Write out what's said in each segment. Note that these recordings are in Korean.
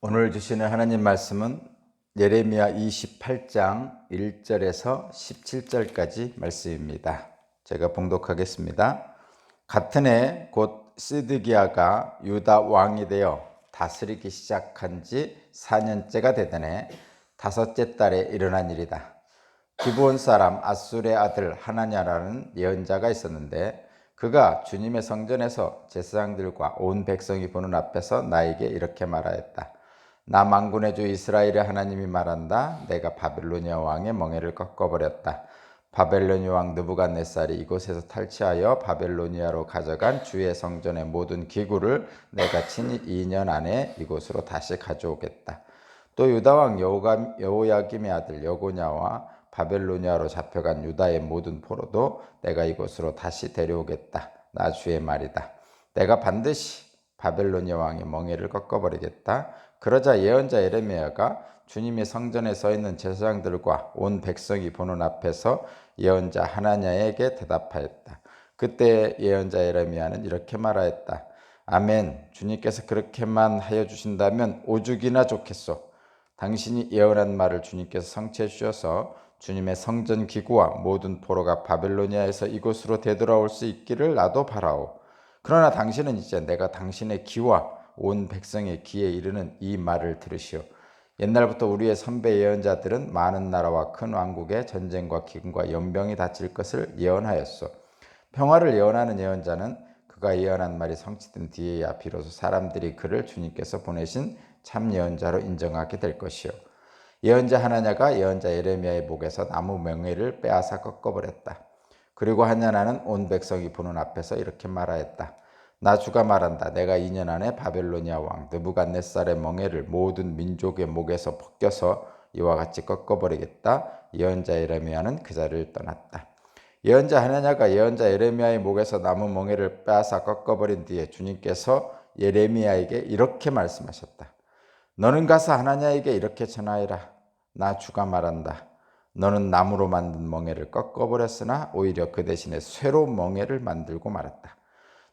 오늘 주시는 하나님 말씀은 예레미야 28장 1절에서 17절까지 말씀입니다. 제가 봉독하겠습니다. 같은 해 곧 시드기야가 유다 왕이 되어 다스리기 시작한 지 4년째가 되던 해 다섯째 달에 일어난 일이다. 기브온 사람 아술의 아들 하나냐라는 예언자가 있었는데 그가 주님의 성전에서 제사장들과 온 백성이 보는 앞에서 나에게 이렇게 말하였다. 나 만군의 주 이스라엘의 하나님이 말한다. 내가 바벨로니아 왕의 멍에를 꺾어버렸다. 바벨로니아 왕 느부갓네살이 이곳에서 탈취하여 바벨로니아로 가져간 주의 성전의 모든 기구를 내가 친히 2년 안에 이곳으로 다시 가져오겠다. 또 유다 왕 여호야김의 아들 여고냐와 바벨로니아로 잡혀간 유다의 모든 포로도 내가 이곳으로 다시 데려오겠다. 나 주의 말이다. 내가 반드시 바벨로니아 왕의 멍에를 꺾어버리겠다. 그러자 예언자 예레미야가 주님의 성전에 서 있는 제사장들과 온 백성이 보는 앞에서 예언자 하나냐에게 대답하였다. 그때 예언자 예레미야는 이렇게 말하였다. 아멘. 주님께서 그렇게만 하여 주신다면 오죽이나 좋겠소. 당신이 예언한 말을 주님께서 성취해 주셔서 주님의 성전 기구와 모든 포로가 바벨로니아에서 이곳으로 되돌아올 수 있기를 나도 바라오. 그러나 당신은 이제 내가 당신의 귀와 온 백성의 귀에 이르는 이 말을 들으시오. 옛날부터 우리의 선배 예언자들은 많은 나라와 큰 왕국의 전쟁과 기근과 연병이 닥칠 것을 예언하였소. 평화를 예언하는 예언자는 그가 예언한 말이 성취된 뒤에야 비로소 사람들이 그를 주님께서 보내신 참 예언자로 인정하게 될 것이요. 예언자 하나냐가 예언자 예레미야의 목에서 나무 멍에를 빼앗아 꺾어버렸다. 그리고 하나냐는 온 백성이 보는 앞에서 이렇게 말하였다. 나 주가 말한다. 내가 2년 안에 바벨로니아 왕 느부갓네살의 멍에를 모든 민족의 목에서 벗겨서 이와 같이 꺾어버리겠다. 예언자 예레미야는 그 자리를 떠났다. 예언자 하나냐가 예언자 예레미야의 목에서 나무 멍에를 빼앗아 꺾어버린 뒤에 주님께서 예레미야에게 이렇게 말씀하셨다. 너는 가서 하나냐에게 이렇게 전하여라. 나 주가 말한다. 너는 나무로 만든 멍에를 꺾어버렸으나 오히려 그 대신에 쇠로 멍에를 만들고 말았다.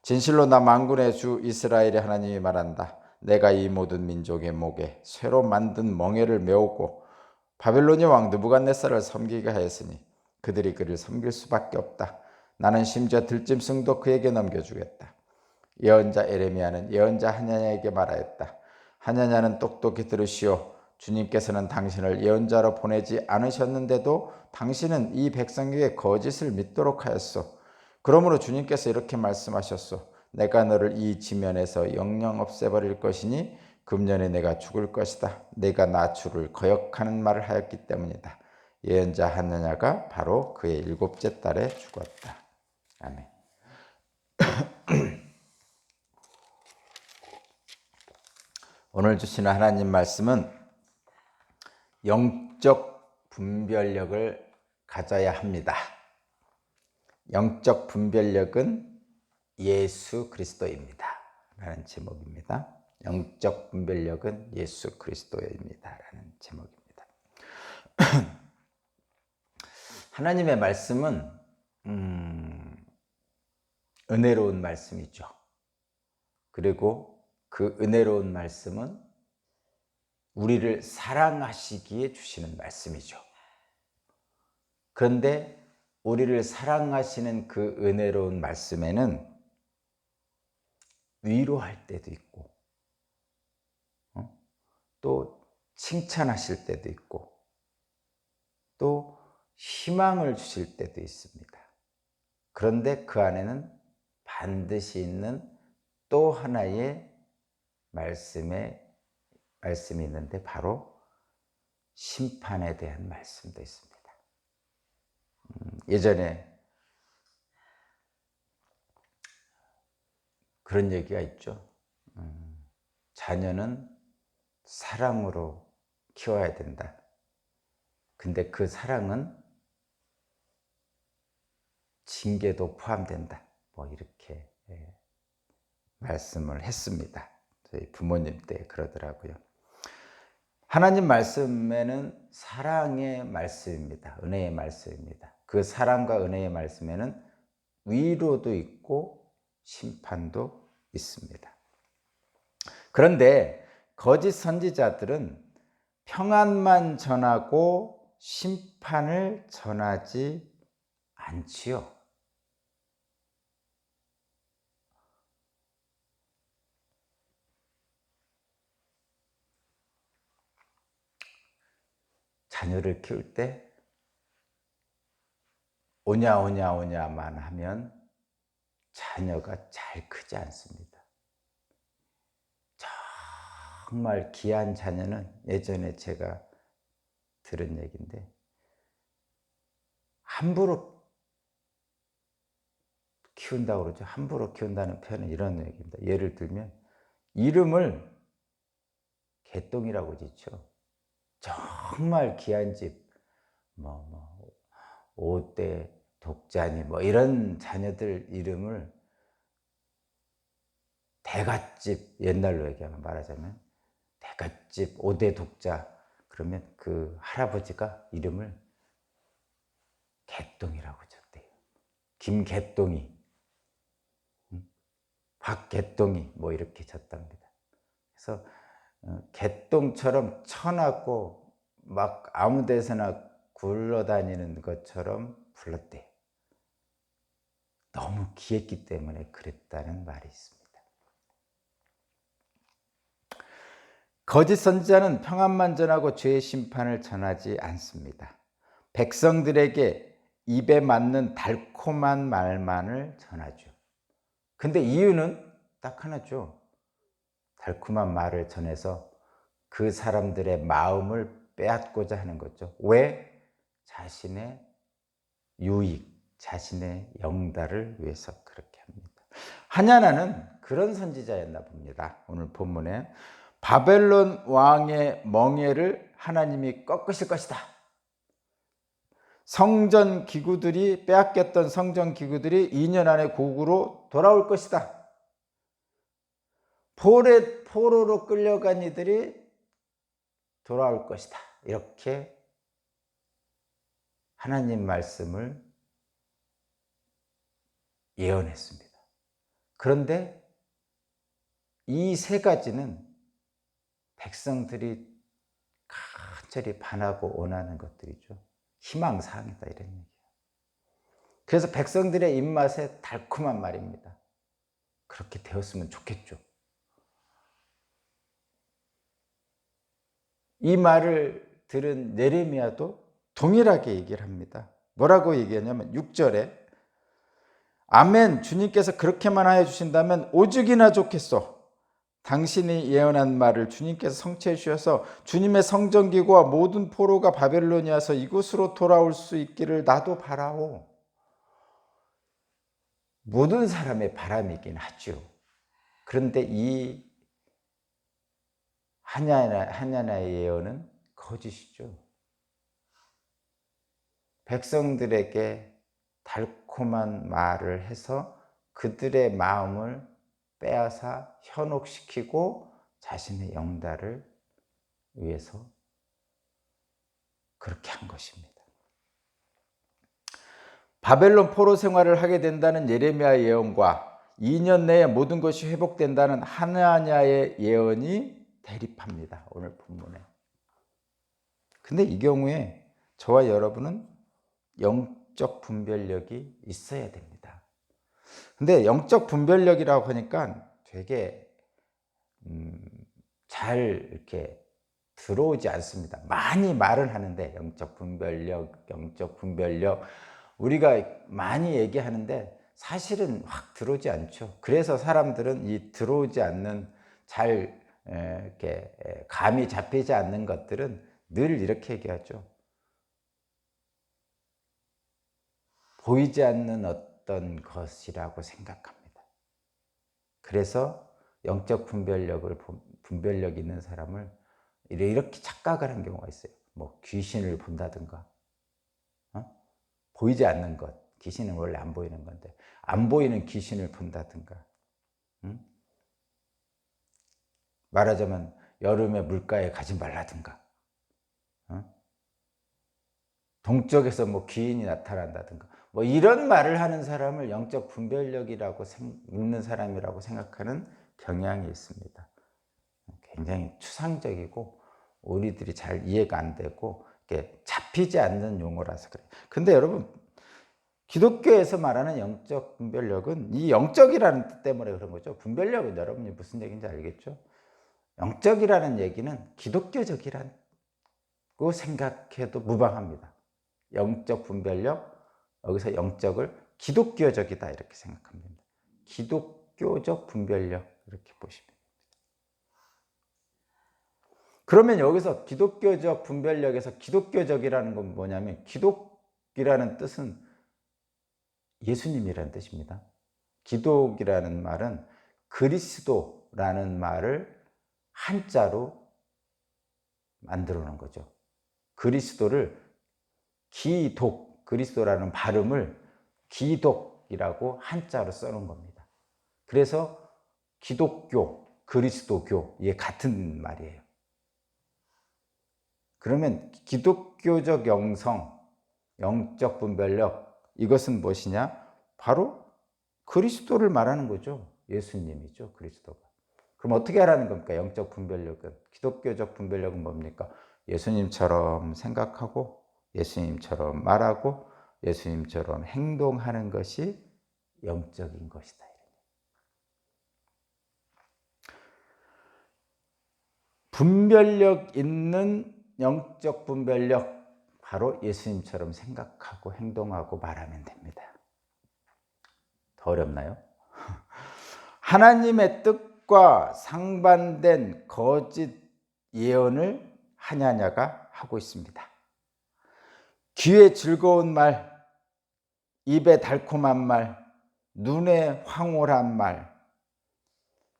진실로 나 만군의 주 이스라엘의 하나님이 말한다. 내가 이 모든 민족의 목에 쇠로 만든 멍에를 메우고 바벨로니아 왕 느부갓네살을 섬기게 하였으니 그들이 그를 섬길 수밖에 없다. 나는 심지어 들짐승도 그에게 넘겨주겠다. 예언자 에레미야는 예언자 하냐냐에게 말하였다. 하냐냐는 똑똑히 들으시오. 주님께서는 당신을 예언자로 보내지 않으셨는데도 당신은 이 백성에게 거짓을 믿도록 하였소. 그러므로 주님께서 이렇게 말씀하셨소. 내가 너를 이 지면에서 영영 없애버릴 것이니 금년에 내가 죽을 것이다. 내가 나 주를 거역하는 말을 하였기 때문이다. 예언자 하냐냐가 바로 그의 7째 달에 죽었다. 아멘. 오늘 주시는 하나님 말씀은 영적 분별력을 가져야 합니다. 영적 분별력은 예수 그리스도입니다. 라는 제목입니다. 영적 분별력은 예수 그리스도입니다. 라는 제목입니다. 하나님의 말씀은 은혜로운 말씀이죠. 그리고 그 은혜로운 말씀은 우리를 사랑하시기에 주시는 말씀이죠. 그런데 우리를 사랑하시는 그 은혜로운 말씀에는 위로할 때도 있고 또 칭찬하실 때도 있고 또 희망을 주실 때도 있습니다. 그런데 그 안에는 반드시 있는 또 하나의 말씀이 있는데 바로 심판에 대한 말씀도 있습니다. 예전에 그런 얘기가 있죠. 자녀는 사랑으로 키워야 된다. 근데 그 사랑은 징계도 포함된다. 뭐 이렇게 말씀을 했습니다. 저희 부모님 때 그러더라고요. 하나님 말씀에는 사랑의 말씀입니다. 은혜의 말씀입니다. 그 사랑과 은혜의 말씀에는 위로도 있고 심판도 있습니다. 그런데 거짓 선지자들은 평안만 전하고 심판을 전하지 않지요. 자녀를 키울 때 오냐 오냐 오냐만 하면 자녀가 잘 크지 않습니다. 정말 귀한 자녀는 예전에 제가 들은 얘기인데 함부로 키운다고 그러죠. 함부로 키운다는 표현은 이런 얘기입니다. 예를 들면 이름을 개똥이라고 짓죠. 정말 귀한 집, 오대 독자니 이런 자녀들 이름을 대갓집, 옛날로 얘기하면 말하자면 대갓집 오대 독자, 그러면 그 할아버지가 이름을 개똥이라고 졌대요. 김개똥이, 박개똥이 이렇게 졌답니다. 그래서 개똥처럼 천하고 막 아무 데서나 굴러다니는 것처럼 불렀대요. 너무 귀했기 때문에 그랬다는 말이 있습니다. 거짓 선지자는 평안만 전하고 죄의 심판을 전하지 않습니다. 백성들에게 입에 맞는 달콤한 말만을 전하죠. 근데 이유는 딱 하나죠. 달콤한 말을 전해서 그 사람들의 마음을 빼앗고자 하는 거죠. 왜? 자신의 유익, 자신의 영달을 위해서 그렇게 합니다. 하냐나는 그런 선지자였나 봅니다. 오늘 본문에 바벨론 왕의 멍에를 하나님이 꺾으실 것이다. 성전 기구들이, 빼앗겼던 성전 기구들이 2년 안에 고국으로 돌아올 것이다. 포로로 끌려간 이들이 돌아올 것이다. 이렇게 하나님 말씀을 예언했습니다. 그런데 이 세 가지는 백성들이 간절히 바라고 원하는 것들이죠. 희망사항이다 이런 얘기예요. 그래서 백성들의 입맛에 달콤한 말입니다. 그렇게 되었으면 좋겠죠. 이 말을 들은 예레미야도 동일하게 얘기를 합니다. 뭐라고 얘기하냐면 6절에 아멘, 주님께서 그렇게만 하여 주신다면 오죽이나 좋겠소. 당신이 예언한 말을 주님께서 성취해 주셔서 주님의 성전기구와 모든 포로가 바벨론에 와서 이곳으로 돌아올 수 있기를 나도 바라오. 모든 사람의 바람이긴 하죠. 그런데 이 하냐나의 예언은 거짓이죠. 백성들에게 달콤한 말을 해서 그들의 마음을 빼앗아 현혹시키고 자신의 영달을 위해서 그렇게 한 것입니다. 바벨론 포로 생활을 하게 된다는 예레미야 예언과 2년 내에 모든 것이 회복된다는 하나냐의 예언이 대립합니다. 오늘 본문에. 근데 이 경우에 저와 여러분은 영적 분별력이 있어야 됩니다. 근데 영적 분별력이라고 하니까 되게 잘 이렇게 들어오지 않습니다. 많이 말은 하는데 영적 분별력 우리가 많이 얘기하는데 사실은 확 들어오지 않죠. 그래서 사람들은 이 들어오지 않는 잘 이렇게 감이 잡히지 않는 것들은 늘 이렇게 얘기하죠. 보이지 않는 어떤 것이라고 생각합니다. 그래서 영적 분별력 있는 사람을 이렇게 착각을 한 경우가 있어요. 귀신을 본다든가, 보이지 않는 것, 귀신은 원래 안 보이는 건데 안 보이는 귀신을 본다든가, 말하자면 여름에 물가에 가지 말라든가, 동쪽에서 귀인이 나타난다든가, 이런 말을 하는 사람을 영적 분별력이라고 있는 사람이라고 생각하는 경향이 있습니다. 굉장히 추상적이고 우리들이 잘 이해가 안 되고 이렇게 잡히지 않는 용어라서 그래요. 근데 여러분, 기독교에서 말하는 영적 분별력은 이 영적이라는 뜻 때문에 그런 거죠. 분별력은 여러분이 무슨 얘기인지 알겠죠? 영적이라는 얘기는 기독교적이라고 생각해도 무방합니다. 영적 분별력, 여기서 영적을 기독교적이다 이렇게 생각하면 됩니다. 기독교적 분별력 이렇게 보시면 됩니다. 그러면 여기서 기독교적 분별력에서 기독교적이라는 건 뭐냐면, 기독이라는 뜻은 예수님이라는 뜻입니다. 기독이라는 말은 그리스도라는 말을 한자로 만들어 놓은 거죠. 그리스도를 기독, 그리스도라는 발음을 기독이라고 한자로 써놓은 겁니다. 그래서 기독교, 그리스도교, 이게 같은 말이에요. 그러면 기독교적 영성, 영적 분별력, 이것은 무엇이냐? 바로 그리스도를 말하는 거죠. 예수님이죠, 그리스도가. 그럼 어떻게 하라는 겁니까? 영적 분별력은. 기독교적 분별력은 뭡니까? 예수님처럼 생각하고 예수님처럼 말하고 예수님처럼 행동하는 것이 영적인 것이다. 분별력 있는 영적 분별력, 바로 예수님처럼 생각하고 행동하고 말하면 됩니다. 더 어렵나요? 하나님의 뜻과 상반된 거짓 예언을 하냐냐가 하고 있습니다. 귀에 즐거운 말, 입에 달콤한 말, 눈에 황홀한 말,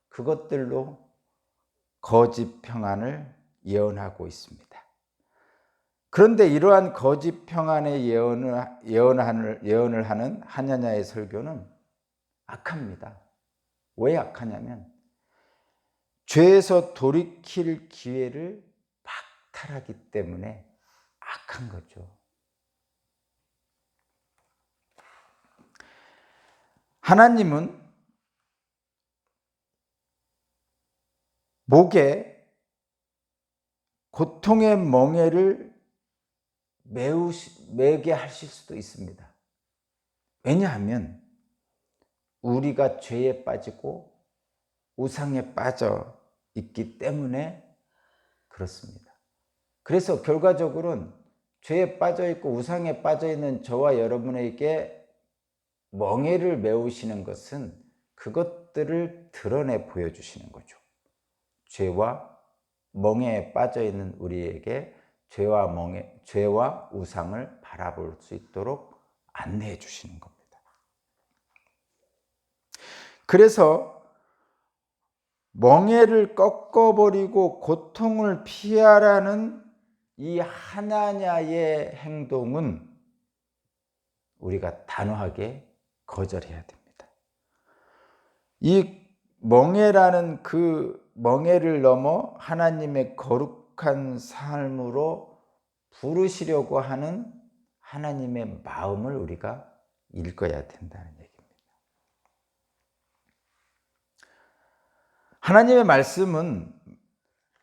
그것들로 거짓 평안을 예언하고 있습니다. 그런데 이러한 거짓 평안의 예언을 하는 하냐냐의 설교는 악합니다. 왜 악하냐면 죄에서 돌이킬 기회를 박탈하기 때문에 악한 거죠. 하나님은 목에 고통의 멍에를 매게 하실 수도 있습니다. 왜냐하면 우리가 죄에 빠지고 우상에 빠져 있기 때문에 그렇습니다. 그래서 결과적으로는 죄에 빠져 있고 우상에 빠져 있는 저와 여러분에게 멍에를 메우시는 것은 그것들을 드러내 보여주시는 거죠. 죄와 멍에에 빠져 있는 우리에게 죄와 우상을 바라볼 수 있도록 안내해 주시는 겁니다. 그래서 멍에를 꺾어버리고 고통을 피하라는 이 하나냐의 행동은 우리가 단호하게 거절해야 됩니다. 이 멍에라는 그 멍에를 넘어 하나님의 거룩한 삶으로 부르시려고 하는 하나님의 마음을 우리가 읽어야 된다는 얘기입니다. 하나님의 말씀은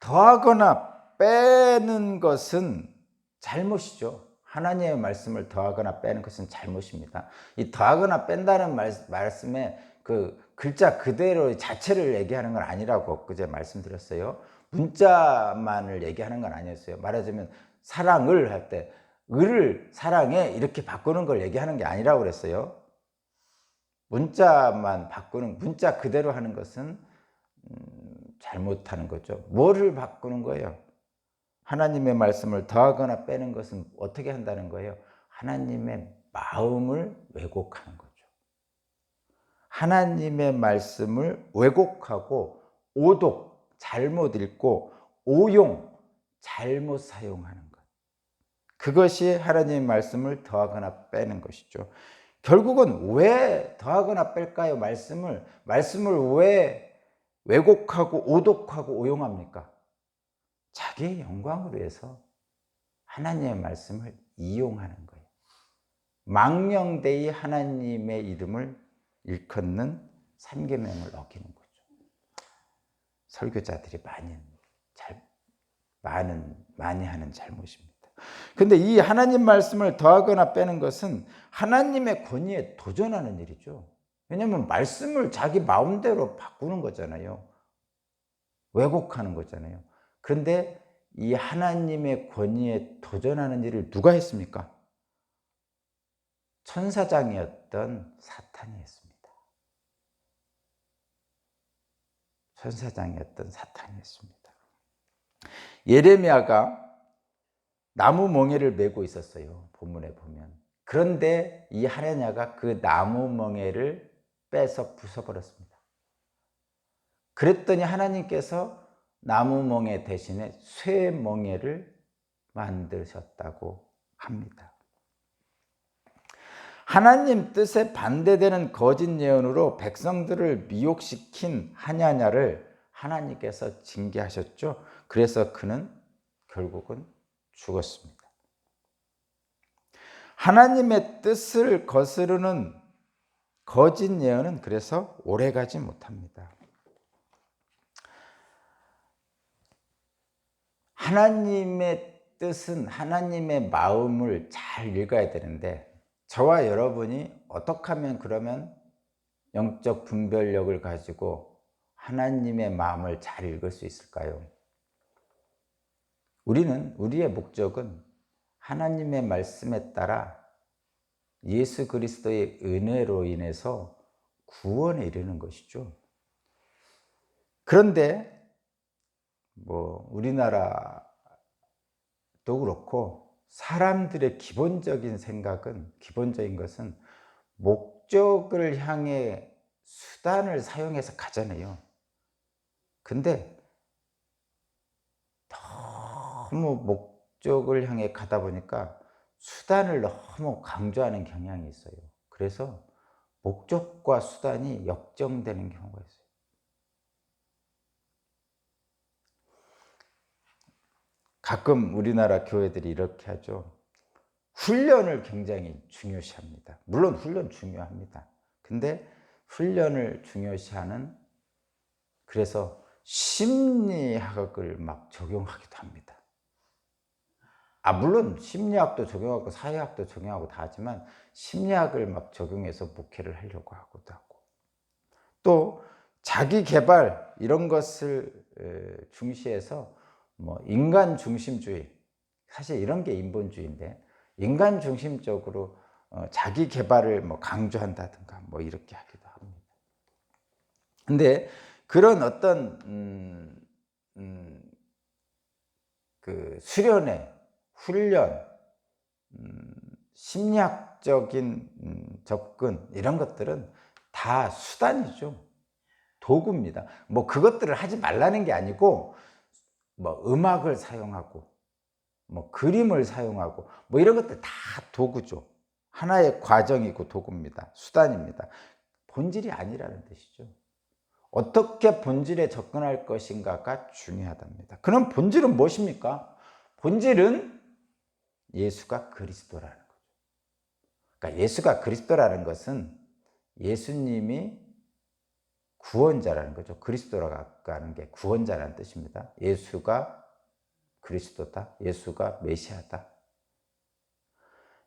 더하거나 빼는 것은 잘못이죠. 하나님의 말씀을 더하거나 빼는 것은 잘못입니다. 이 더하거나 뺀다는 말씀에 그 글자 그대로 자체를 얘기하는 건 아니라고 그제 말씀드렸어요. 문자만을 얘기하는 건 아니었어요. 말하자면 사랑을 할 때 을을 사랑해 이렇게 바꾸는 걸 얘기하는 게 아니라고 그랬어요. 문자만 바꾸는, 문자 그대로 하는 것은 잘못하는 거죠. 뭐를 바꾸는 거예요? 하나님의 말씀을 더하거나 빼는 것은 어떻게 한다는 거예요? 하나님의 마음을 왜곡하는 거죠. 하나님의 말씀을 왜곡하고 오독, 잘못 읽고 오용, 잘못 사용하는 것. 그것이 하나님의 말씀을 더하거나 빼는 것이죠. 결국은 왜 더하거나 뺄까요? 말씀을 왜 왜곡하고 오독하고 오용합니까? 자기의 영광을 위해서 하나님의 말씀을 이용하는 거예요. 망령되이 하나님의 이름을 일컫는 3계명을 어기는 거죠. 설교자들이 많이 합니다. 많이 하는 잘못입니다. 근데 이 하나님 말씀을 더하거나 빼는 것은 하나님의 권위에 도전하는 일이죠. 왜냐하면 말씀을 자기 마음대로 바꾸는 거잖아요. 왜곡하는 거잖아요. 그런데 이 하나님의 권위에 도전하는 일을 누가 했습니까? 천사장이었던 사탄이 했습니다. 천사장이었던 사탄이 했습니다. 예레미야가 나무 멍에를 메고 있었어요. 본문에 보면. 그런데 이 하나냐가 그 나무 멍에를 빼서 부숴버렸습니다. 그랬더니 하나님께서 나무 멍에 대신에 쇠 멍에를 만드셨다고 합니다. 하나님 뜻에 반대되는 거짓 예언으로 백성들을 미혹시킨 하냐냐를 하나님께서 징계하셨죠. 그래서 그는 결국은 죽었습니다. 하나님의 뜻을 거스르는 거짓 예언은 그래서 오래가지 못합니다. 하나님의 뜻은 하나님의 마음을 잘 읽어야 되는데 저와 여러분이 어떻게 하면 그러면 영적 분별력을 가지고 하나님의 마음을 잘 읽을 수 있을까요? 우리의 목적은 하나님의 말씀에 따라 예수 그리스도의 은혜로 인해서 구원에 이르는 것이죠. 그런데 우리나라도 그렇고 사람들의 기본적인 것은 목적을 향해 수단을 사용해서 가잖아요. 근데 너무 목적을 향해 가다 보니까 수단을 너무 강조하는 경향이 있어요. 그래서 목적과 수단이 역정되는 경우가 있어요. 가끔 우리나라 교회들이 이렇게 하죠. 훈련을 굉장히 중요시합니다. 물론 훈련 중요합니다. 근데 훈련을 중요시하는 그래서 심리학을 막 적용하기도 합니다. 물론 심리학도 적용하고 사회학도 적용하고 다 하지만 심리학을 막 적용해서 목회를 하려고 하기도 하고 또 자기 개발 이런 것을 중시해서 인간 중심주의 사실 이런 게 인본주의인데 인간 중심적으로 자기 개발을 강조한다든가 이렇게 하기도 합니다. 근데 그런 어떤 그 수련회, 훈련, 심리학적인 접근 이런 것들은 다 수단이죠. 도구입니다. 그것들을 하지 말라는 게 아니고 음악을 사용하고 그림을 사용하고 이런 것들 다 도구죠. 하나의 과정이고 도구입니다. 수단입니다. 본질이 아니라는 뜻이죠. 어떻게 본질에 접근할 것인가가 중요하답니다. 그럼 본질은 무엇입니까? 본질은 예수가 그리스도라는 거죠. 그러니까 예수가 그리스도라는 것은 예수님이 구원자라는 거죠. 그리스도라고 하는 게 구원자라는 뜻입니다. 예수가 그리스도다. 예수가 메시아다.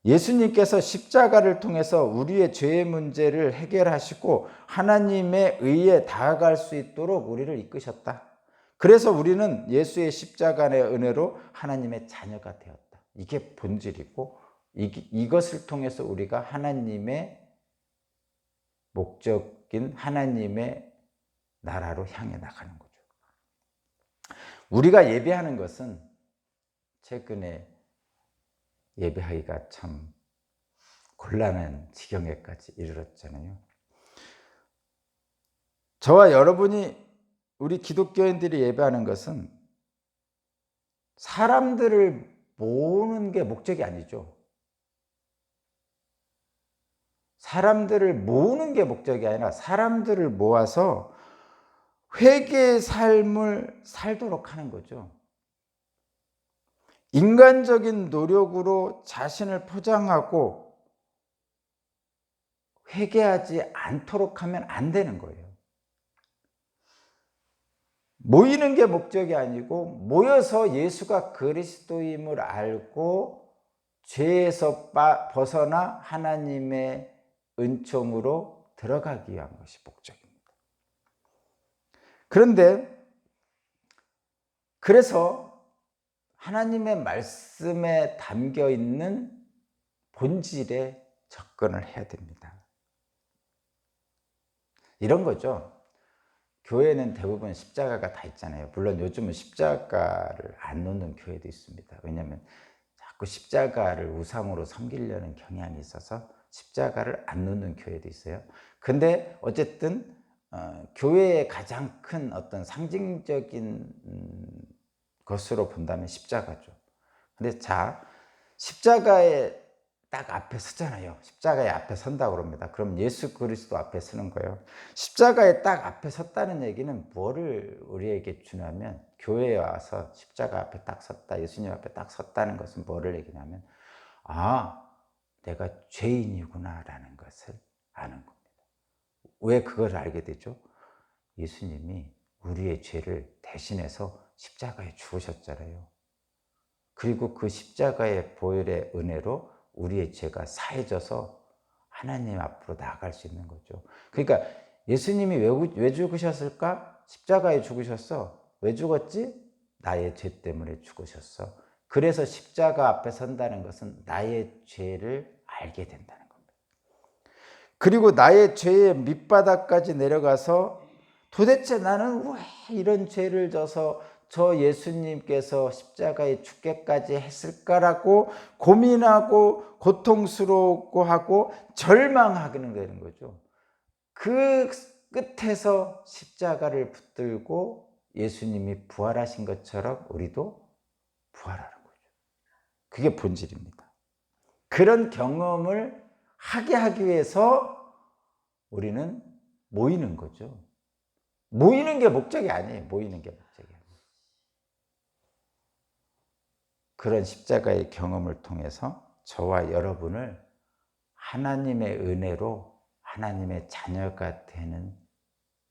예수님께서 십자가를 통해서 우리의 죄의 문제를 해결하시고 하나님의 의에 다가갈 수 있도록 우리를 이끄셨다. 그래서 우리는 예수의 십자가의 은혜로 하나님의 자녀가 되었다. 이게 본질이고 이것을 통해서 우리가 하나님의 목적인 하나님의 나라로 향해 나가는 거죠. 우리가 예배하는 것은 최근에 예배하기가 참 곤란한 지경에까지 이르렀잖아요. 저와 여러분이 우리 기독교인들이 예배하는 것은 사람들을 모으는 게 목적이 아니죠. 사람들을 모으는 게 목적이 아니라 사람들을 모아서 회개의 삶을 살도록 하는 거죠. 인간적인 노력으로 자신을 포장하고 회개하지 않도록 하면 안 되는 거예요. 모이는 게 목적이 아니고 모여서 예수가 그리스도임을 알고 죄에서 벗어나 하나님의 은총으로 들어가기 위한 것이 목적입니다. 그래서 하나님의 말씀에 담겨 있는 본질에 접근을 해야 됩니다. 이런 거죠. 교회는 대부분 십자가가 다 있잖아요. 물론 요즘은 십자가를 안 놓는 교회도 있습니다. 왜냐하면 자꾸 십자가를 우상으로 섬기려는 경향이 있어서 십자가를 안 놓는 교회도 있어요. 근데 어쨌든 교회의 가장 큰 어떤 상징적인 것으로 본다면 십자가죠. 근데 십자가에 딱 앞에 서잖아요. 십자가에 앞에 선다고 그럽니다. 그럼 예수 그리스도 앞에 서는 거예요. 십자가에 딱 앞에 섰다는 얘기는 뭐를 우리에게 주냐면, 교회에 와서 십자가 앞에 딱 섰다, 예수님 앞에 딱 섰다는 것은 뭐를 얘기냐면, 내가 죄인이구나 라는 것을 아는 겁니다. 왜 그걸 알게 되죠? 예수님이 우리의 죄를 대신해서 십자가에 죽으셨잖아요. 그리고 그 십자가의 보혈의 은혜로 우리의 죄가 사해져서 하나님 앞으로 나아갈 수 있는 거죠. 그러니까 예수님이 왜 죽으셨을까? 십자가에 죽으셨어. 왜 죽었지? 나의 죄 때문에 죽으셨어. 그래서 십자가 앞에 선다는 것은 나의 죄를 알게 된다는 겁니다. 그리고 나의 죄의 밑바닥까지 내려가서 도대체 나는 왜 이런 죄를 져서 저 예수님께서 십자가에 죽게까지 했을까라고 고민하고 고통스럽고 하고 절망하게 되는 거죠. 그 끝에서 십자가를 붙들고 예수님이 부활하신 것처럼 우리도 부활하는 거죠. 그게 본질입니다. 그런 경험을 하기 위해서 우리는 모이는 거죠. 모이는 게 목적이 아니에요. 모이는 게 목적이 아니에요. 그런 십자가의 경험을 통해서 저와 여러분을 하나님의 은혜로 하나님의 자녀가 되는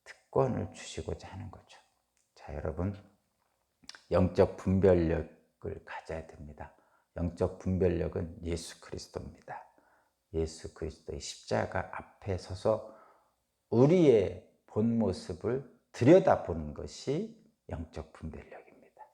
특권을 주시고자 하는 거죠. 자, 여러분, 영적 분별력을 가져야 됩니다. 영적 분별력은 예수 그리스도입니다. 예수 그리스도의 십자가 앞에 서서 우리의 본 모습을 들여다보는 것이 영적 분별력입니다.